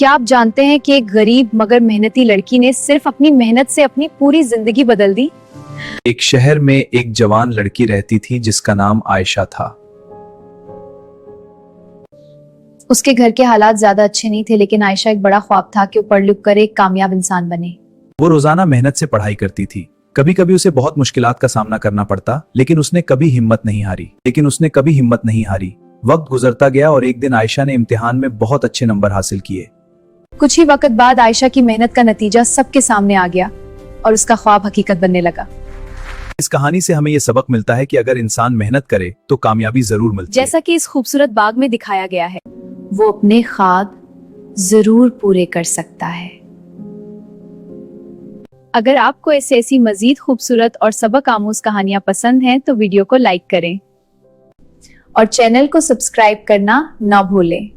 क्या आप जानते हैं कि एक गरीब मगर मेहनती लड़की ने सिर्फ अपनी मेहनत से अपनी पूरी जिंदगी बदल दी। एक शहर में एक जवान लड़की रहती थी जिसका नाम आयशा था। उसके घर के हालात ज्यादा अच्छे नहीं थे, लेकिन आयशा एक बड़ा ख्वाब था कि वो पढ़ लिख कर एक कामयाब इंसान बने। वो रोजाना मेहनत से पढ़ाई करती थी। कभी कभी उसे बहुत मुश्किलात का सामना करना पड़ता, लेकिन उसने कभी हिम्मत नहीं हारी। वक्त गुजरता गया और एक दिन आयशा ने इम्तिहान में बहुत अच्छे नंबर हासिल किए। कुछ ही वक्त बाद आयशा की मेहनत का नतीजा सबके सामने आ गया और उसका ख्वाब हकीकत बनने लगा। इस कहानी से हमें ये सबक मिलता है कि अगर इंसान मेहनत करे तो कामयाबी जरूर मिलती है। जैसा कि इस खूबसूरत बाग में दिखाया गया है, वो अपने ख्वाब जरूर पूरे कर सकता है। अगर आपको ऐसी मजीद खूबसूरत और सबक आमूज कहानियां पसंद हैं तो वीडियो को लाइक करें और चैनल को सब्सक्राइब करना ना भूलें।